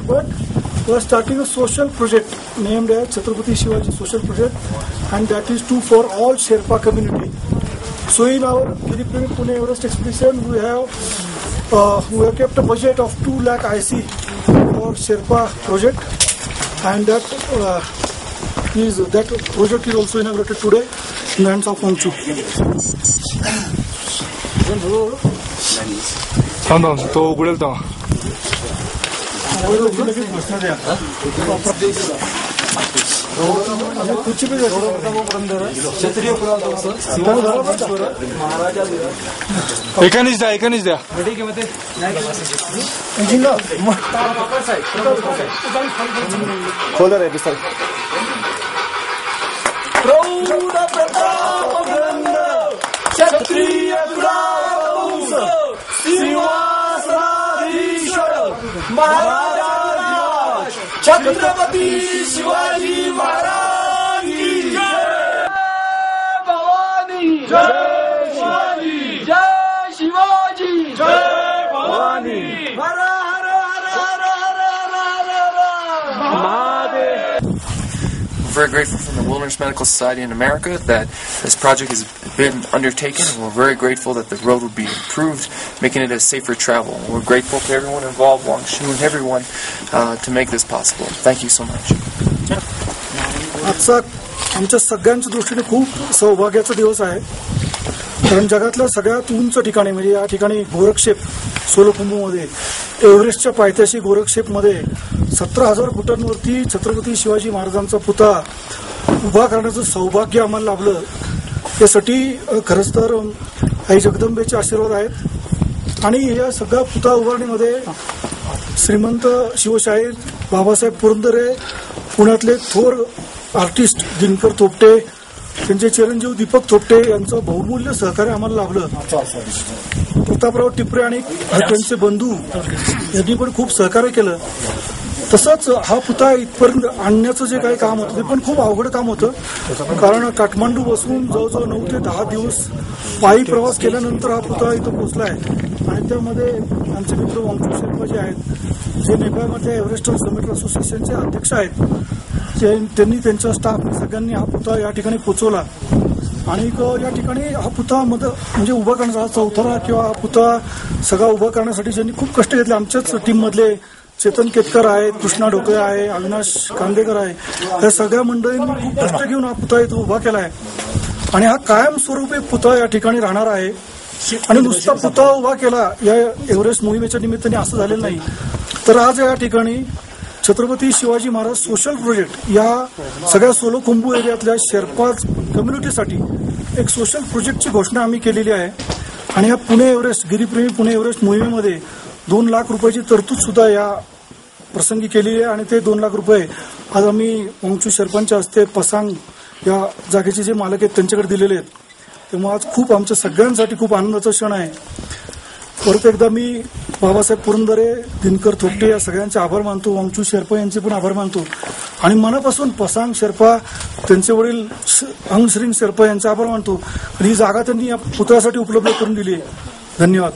But we are starting a social project named as Chhatrapati Shivaji Social Project, and that is too for all Sherpa community. So in our Giripremi Pune Everest expedition, we have kept a budget of 2 lakh IC for Sherpa project, and that project is also inaugurated today in the hands of Wangchu. तो उघडेल तेव्हा एकानीच द्या खोल रे sir क्षत्रिय महाराज छत्रपती शिवाजी महाराज की जय भवानी जय शिवाजी जय शिवाजी जय भवानी हर हर हर हर हर हर Mahadev. We're very grateful from the Wilderness Medical Society in America that this project has been undertaken, and we're very grateful that the road would be improved, making it a safer travel. We're grateful to everyone involved, Wangshu and everyone, to make this possible. Thank you so much. आजचा आमच्या सगळ्यांच्या दृष्टीने खूप सौभाग्याचा दिवस आहे, कारण जगातल्या सगळ्यात उंच ठिकाणी म्हणजे या ठिकाणी गोरक्षेप सोलोखुंबूमध्ये एव्हरेस्टच्या पायथ्याशी गोरक्षेपमध्ये 17,000 फुटांवरती छत्रपती शिवाजी महाराजांचा पुतळा उभा करण्याचं सौभाग्य आम्हाला लाभलं. यासाठी खरंच तर आई जगदंबेचे आशीर्वाद आहेत. आणि या सगळ्या पुतळा उभारणीमध्ये श्रीमंत शिवशाहीर बाबासाहेब पुरंदरे, पुण्यातले थोर आर्टिस्ट दिनकर थोपटे, त्यांचे चिरंजीव दीपक थोपटे यांचं बहुमूल्य सहकार्य आम्हाला लाभलं. प्रतापराव टिपरे आणि त्यांचे बंधू यांनी पण खूप सहकार्य केलं. तसंच हा पुतळा इथपर्यंत आणण्याचं जे काही काम होतं ते पण खूप अवघड काम होतं, कारण काठमांडू बसून जवळजवळ 9 ते 10 दिवस पायी प्रवास केल्यानंतर हा पुतळा इथं पोहोचला आहे. आणि त्यामध्ये आमचे मित्र वंगचू शेर्पा जे आहेत, जे नेपाळमधल्या एव्हरेस्ट समिट असोसिएशनचे अध्यक्ष आहेत, त्यांनी त्यांच्या स्टाफ सगळ्यांनी हा पुतळा या ठिकाणी पोहोचवला. आणि या ठिकाणी हा पुतळा म्हणजे उभा करण्याचा चौथरा किंवा हा पुतळा सगळा उभा करण्यासाठी ज्यांनी खूप कष्ट घेतले, आमच्याच टीममधले चेतन केतकर आहेत, कृष्णा ढोकळे आहे, अविनाश कांदेकर आहे, या सगळ्या मंडळींनी खूप कष्ट घेऊन हा पुतळा इथं उभा केला आहे. आणि हा कायमस्वरूपी पुतळा या ठिकाणी राहणार आहे. आणि नुसता पुतळा उभा केला या एव्हरेस्ट मोहिमेच्या निमित्ताने असं झालेलं नाही, तर आज या ठिकाणी छत्रपती शिवाजी महाराज सोशल प्रोजेक्ट या सगळ्या सोलोखुंबू एरियातल्या शेर्पा कम्युनिटीसाठी एक सोशल प्रोजेक्टची घोषणा आम्ही केलेली आहे. आणि या पुणे एव्हरेस्ट गिरीप्रेमी पुणे एव्हरेस्ट मोहिमेमध्ये 2 लाख रुपयाची तरतूद सुद्धा या प्रसंगी केलेली आहे. आणि ते 2 लाख रुपये आज आम्ही वंगचू शेर्पांच्या हस्ते पसांग या जागेचे जे मालक आहेत त्यांच्याकडे दिलेले आहेत. तेव्हा आज खूप आमच्या सगळ्यांसाठी खूप आनंदाचा क्षण आहे. परत एकदा मी बाबासाहेब पुरंदरे, दिनकर थोपटे या सगळ्यांचे आभार मानतो, वंगचू शेर्पा यांचे पण आभार मानतो. आणि मनापासून पसांग शेर्पा, त्यांचे वडील अंगश्रिंग शेर्पा यांचे आभार मानतो. आणि ही जागा त्यांनी या पुतळ्यासाठी उपलब्ध करून दिली आहे. धन्यवाद.